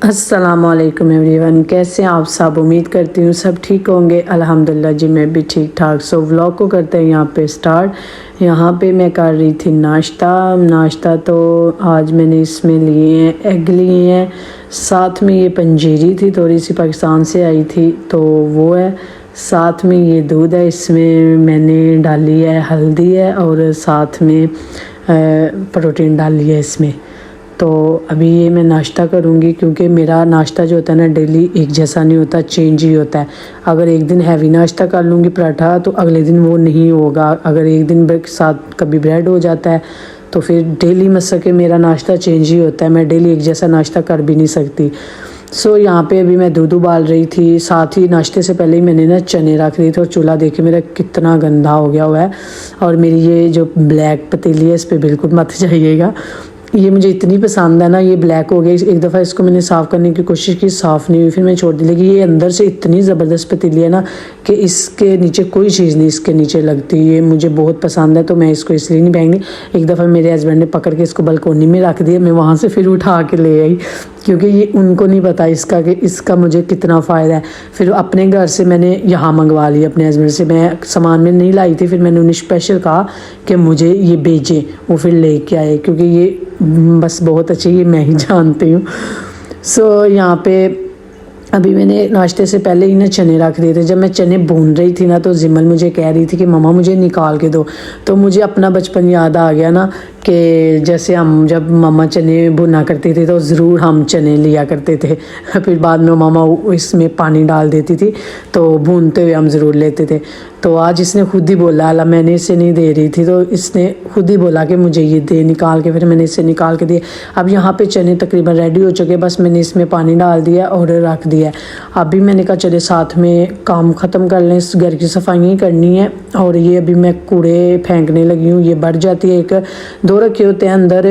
अस्सलामुअलैकुम एवरीवन, कैसे हैं आप सब। उम्मीद करती हूँ सब ठीक होंगे। अल्हम्दुलिल्लाह जी, मैं भी ठीक ठाक। सो व्लॉग को करते हैं यहाँ पे स्टार्ट। यहाँ पे मैं कर रही थी नाश्ता तो आज मैंने इसमें लिए हैं, एग लिए हैं, साथ में ये पंजीरी थी, थोड़ी सी पाकिस्तान से आई थी तो वो है, साथ में ये दूध है, इसमें मैंने डाली है हल्दी है और साथ में प्रोटीन डाली है इसमें। तो अभी ये मैं नाश्ता करूँगी क्योंकि मेरा नाश्ता जो होता है ना डेली एक जैसा नहीं होता, चेंज ही होता है। अगर एक दिन हैवी नाश्ता कर लूँगी पराठा तो अगले दिन वो नहीं होगा। अगर एक दिन के साथ कभी ब्रेड हो जाता है तो फिर डेली मतलब कि मेरा नाश्ता चेंज ही होता है। मैं डेली एक जैसा नाश्ता कर भी नहीं सकती। सो यहाँ पे अभी मैं दूध उबाल रही थी, साथ ही नाश्ते से पहले ही मैंने ना चने रख दिए थे और चूल्हा देखे मेरा कितना गंदा हो गया हुआ है। और मेरी ये जो ब्लैक पतीली है इस पर बिल्कुल मत जाइएगा, ये मुझे इतनी पसंद है ना। ये ब्लैक हो गई, एक दफ़ा इसको मैंने साफ़ करने की कोशिश की, साफ़ नहीं हुई, फिर मैं छोड़ दी। लेकिन ये अंदर से इतनी ज़बरदस्त पतीली है ना कि इसके नीचे कोई चीज़ नहीं इसके नीचे लगती। ये मुझे बहुत पसंद है तो मैं इसको इसलिए नहीं फेंकनी। एक दफ़ा मेरे हस्बैंड ने पकड़ के इसको बालकोनी में रख दिया, मैं वहाँ से फिर उठा के ले आई क्योंकि ये उनको नहीं पता इसका कि इसका मुझे कितना फ़ायदा है। फिर अपने घर से मैंने यहाँ मंगवा लिया अपने हस्बैंड से। मैं सामान में नहीं लाई थी, फिर मैंने उन्हें स्पेशल कहा कि मुझे ये भेजें, वो फिर लेके आए क्योंकि ये बस बहुत अच्छी, ये मैं ही जानती हूँ। सो यहाँ पे अभी मैंने नाश्ते से पहले ही ना चने रख दिए थे। जब मैं चने भून रही थी ना तो जिमल मुझे कह रही थी कि मम्मा मुझे निकाल के दो। तो मुझे अपना बचपन याद आ गया ना कि जैसे हम जब मम्मा चने भुना करती थी तो ज़रूर हम चने लिया करते थे। फिर बाद में मम्मा इसमें पानी डाल देती थी तो भूनते हुए हम ज़रूर लेते थे। तो आज इसने खुद ही बोला, अला मैंने इसे नहीं दे रही थी तो इसने खुद ही बोला कि मुझे ये दे निकाल के। फिर मैंने इसे निकाल के दिए। अब यहाँ पे चने तकरीबन रेडी हो चुके, बस मैंने इसमें पानी डाल दिया और रख दिया। अभी मैंने कहा चले साथ में काम ख़त्म कर लें, इस घर की सफाई करनी है। और ये अभी मैं कूड़े फेंकने लगी हूँ। ये बढ़ जाती है, एक दो रखे होते हैं अंदर,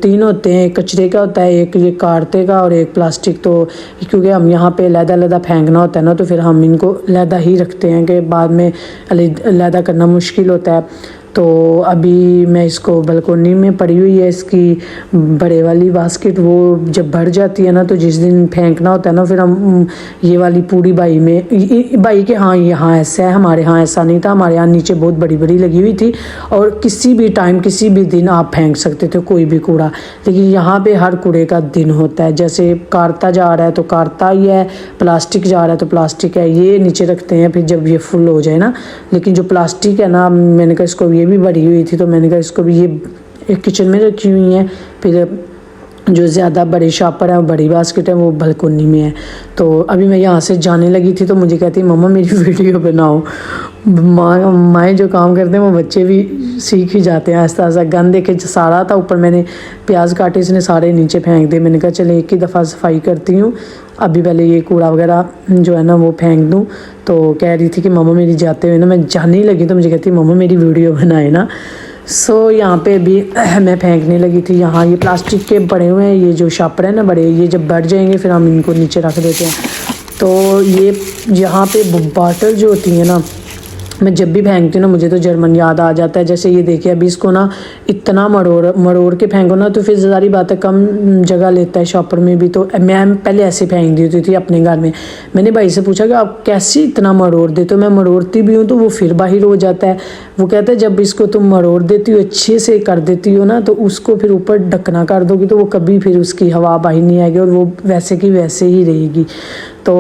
तीन होते हैं, एक कचरे का होता है, एक ये काटते का और एक प्लास्टिक। तो क्योंकि हम यहाँ पे लहदा फेंकना होता है ना तो फिर हम इनको लहदा ही रखते हैं कि बाद में अलहदा करना मुश्किल होता है। तो अभी मैं इसको बालकोनी में पड़ी हुई है, इसकी बड़े वाली बास्केट, वो जब भर जाती है ना तो जिस दिन फेंकना होता है ना फिर हम ये वाली पूरी बाई में बाई के हाँ यहाँ ऐसा है, हमारे यहाँ ऐसा नहीं था। हमारे यहाँ नीचे बहुत बड़ी बड़ी लगी हुई थी और किसी भी टाइम किसी भी दिन आप फेंक सकते थे कोई भी कूड़ा। लेकिन यहाँ पे हर कूड़े का दिन होता है, जैसे काटता जा रहा है तो काटता ही है, प्लास्टिक जा रहा है तो प्लास्टिक है, ये नीचे रखते हैं फिर जब ये फुल हो जाए ना। लेकिन जो प्लास्टिक है ना, मैंने कहा इसको ये भी भरी हुई थी तो मैंने कहा इसको भी, ये एक किचन में रखी हुई है, फिर जो ज़्यादा बड़े शॉपर है, बड़ी बास्केट है, वो बालकोनी में है। तो अभी मैं यहाँ से जाने लगी थी तो मुझे कहती मम्मा मेरी वीडियो बनाओ। माएँ जो काम करते हैं वो बच्चे भी सीख ही जाते हैं आहिस्ता आहिस्ता। गन देखे सारा था ऊपर, मैंने प्याज काटे, इसने सारे नीचे फेंक दिए। मैंने कहा चले एक ही दफ़ा सफाई करती हूँ, अभी पहले ये कूड़ा वगैरह जो है ना वो फेंक दूँ। तो कह रही थी कि मम्मा मेरी जाते हुए ना, मैं जाने ही लगी तो मुझे कहती मम्मा मेरी वीडियो बनाए ना। सो यहाँ पे भी मैं फेंकने लगी थी। यहाँ ये प्लास्टिक के पड़े हुए हैं, ये जो शापर है ना बड़े, ये जब बढ़ जाएंगे फिर हम इनको नीचे रख देते हैं। तो ये यहाँ पे बॉटल जो होती है ना, मैं जब भी फेंकती हूँ ना मुझे तो जर्मन याद आ जाता है। जैसे ये देखिए अभी इसको ना इतना मरोड़ के फेंको ना तो फिर ज़ारी बात है कम जगह लेता है शॉपर में भी। तो मैं पहले ऐसे फेंक देती थी अपने घर में। मैंने भाई से पूछा कि आप कैसे इतना मरोड़ देते हो। मैं मरोड़ती भी हूँ तो वो फिर बाहर हो जाता है। वो कहता है जब इसको तुम मरोड़ देती हो, अच्छे से कर देती हो ना, तो उसको फिर ऊपर ढकना कर दोगी तो वो कभी फिर उसकी हवा बाहर नहीं आएगी और वो वैसे की वैसे ही रहेगी। तो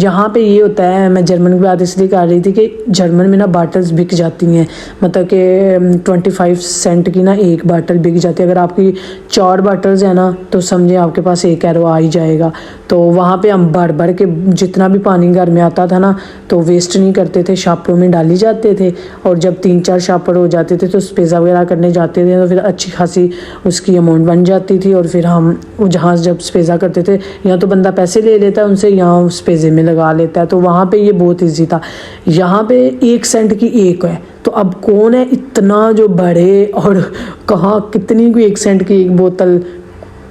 यहाँ पे ये होता है, मैं जर्मन की बात इसलिए कर रही थी कि जर्मन में ना बाटल्स बिक जाती हैं, मतलब कि 25 सेंट की ना एक बाटल बिक जाती है। अगर आपकी 4 बाटल्स है ना तो समझे आपके पास 1 यूरो आ ही जाएगा। तो वहाँ पे हम भर के जितना भी पानी घर में आता था ना तो वेस्ट नहीं करते थे, शापरों में डाली जाते थे। और जब 3-4 शापर हो जाते थे तो स्पेज़ा वगैरह करने जाते थे तो फिर अच्छी खासी उसकी अमाउंट बन जाती थी। और फिर हम जहाँ जब स्पेज़ा करते थे, या तो बंदा पैसे ले लेता है उनसे, यहाँ उस पेजे में लगा लेता है। तो वहाँ पे ये बहुत ईजी था। यहाँ पे 1 सेंट की एक है तो अब कौन है इतना जो बड़े, और कहाँ कितनी कोई 1 सेंट की एक बोतल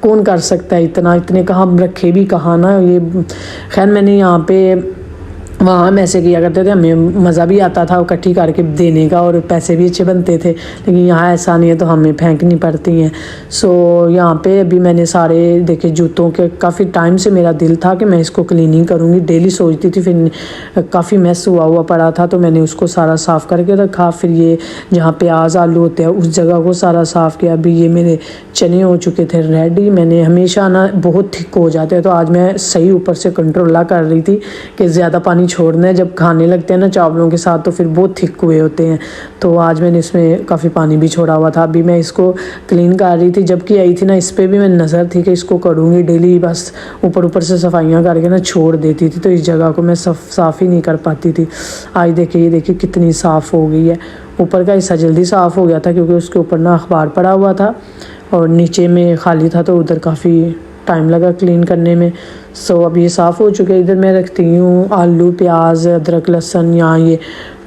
कौन कर सकता है इतना, इतने कहाँ रखे भी कहाँ ना ये। खैर मैंने यहाँ पे वहाँ हम ऐसे किया करते थे, हमें मज़ा भी आता था इकट्ठी करके देने का और पैसे भी अच्छे बनते थे। लेकिन यहाँ ऐसा नहीं है, तो हमें फेंकनी पड़ती हैं। सो यहाँ पे अभी मैंने सारे देखे जूतों के, काफ़ी टाइम से मेरा दिल था कि मैं इसको क्लीनिंग करूँगी, डेली सोचती थी। फिर काफ़ी मैस हुआ पड़ा था, तो मैंने उसको सारा साफ़ करके रखा। फिर ये जहाँ प्याज आलू होते हैं उस जगह को सारा साफ़ किया। अभी ये मेरे चने हो चुके थे रेडी। मैंने हमेशा ना बहुत थिक हो जाते हैं, तो आज मैं सही ऊपर से कंट्रोल कर रही थी कि ज़्यादा पानी छोड़ना है। जब खाने लगते हैं ना चावलों के साथ, तो फिर बहुत थिक हुए होते हैं। तो आज मैंने इसमें काफ़ी पानी भी छोड़ा हुआ था। अभी मैं इसको क्लीन कर रही थी, जबकि आई थी ना, इस पर भी मैं नज़र थी कि इसको करूँगी डेली, बस ऊपर से सफाइयाँ करके ना छोड़ देती थी, तो इस जगह को मैं साफ़ ही नहीं कर पाती थी। आज देखिए, ये देखिए कितनी साफ़ हो गई है। ऊपर का हिस्सा जल्दी साफ़ हो गया था क्योंकि उसके ऊपर ना अखबार पड़ा हुआ था और नीचे में खाली था, तो उधर काफ़ी टाइम लगा क्लीन करने में। सो अब ये साफ़ हो चुके हैं। इधर मैं रखती हूँ आलू प्याज अदरक लहसुन, यहाँ ये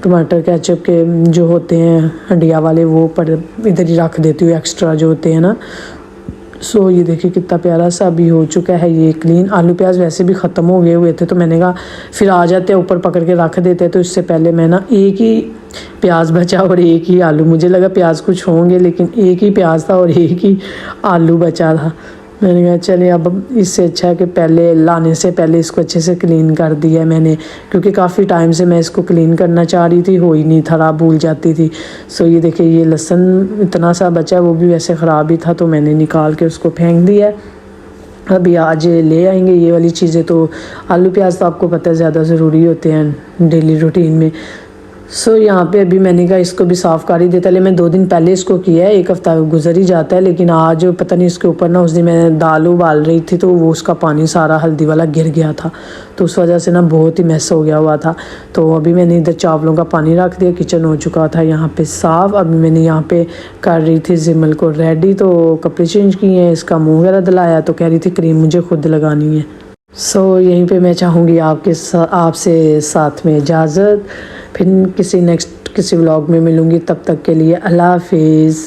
टमाटर केचप के जो होते हैं हंडिया वाले, वो पर इधर ही रख देती हूँ, एक्स्ट्रा जो होते हैं ना। सो ये देखिए कितना प्यारा सा अभी हो चुका है ये क्लीन। आलू प्याज वैसे भी ख़त्म हो गए हुए थे, तो मैंने कहा फिर आ जाते हैं ऊपर पकड़ के रख देते। तो इससे पहले मैं ना एक ही प्याज बचा और एक ही आलू, मुझे लगा प्याज कुछ होंगे, लेकिन एक ही प्याज था और एक ही आलू बचा था। मैंने कहा चलिए, अब इससे अच्छा है कि पहले लाने से पहले इसको अच्छे से क्लीन कर दिया मैंने, क्योंकि काफ़ी टाइम से मैं इसको क्लीन करना चाह रही थी, हो ही नहीं था, भूल जाती थी। सो ये देखिए, ये लहसुन इतना सा बचा है, वो भी वैसे ख़राब ही था, तो मैंने निकाल के उसको फेंक दिया। अभी आज ले आएंगे ये वाली चीज़ें। तो आलू प्याज तो आपको पता है ज़्यादा ज़रूरी होते हैं डेली रूटीन में। सो यहाँ पे अभी मैंने कहा इसको भी साफ़ कर ही देता। ले मैं 2 दिन पहले इसको किया है, 1 हफ़्ता गुजर ही जाता है, लेकिन आज पता नहीं इसके ऊपर ना, उस दिन मैं दाल उबाल रही थी तो वो उसका पानी सारा हल्दी वाला गिर गया था, तो उस वजह से ना बहुत ही मैस हो गया हुआ था। तो अभी मैंने इधर चावलों का पानी रख दिया, किचन हो चुका था यहाँ पे साफ़। अभी मैंने यहाँ पे कर रही थी जिमल को रेडी, तो कपड़े चेंज किए हैं, इसका मुँह वगैरह दिलाया, तो कह रही थी क्रीम मुझे खुद लगानी है। सो यहीं पे मैं चाहूँगी आपसे साथ में इजाज़त। फिर किसी व्लॉग में मिलूँगी, तब तक के लिए अल्लाह हाफिज़।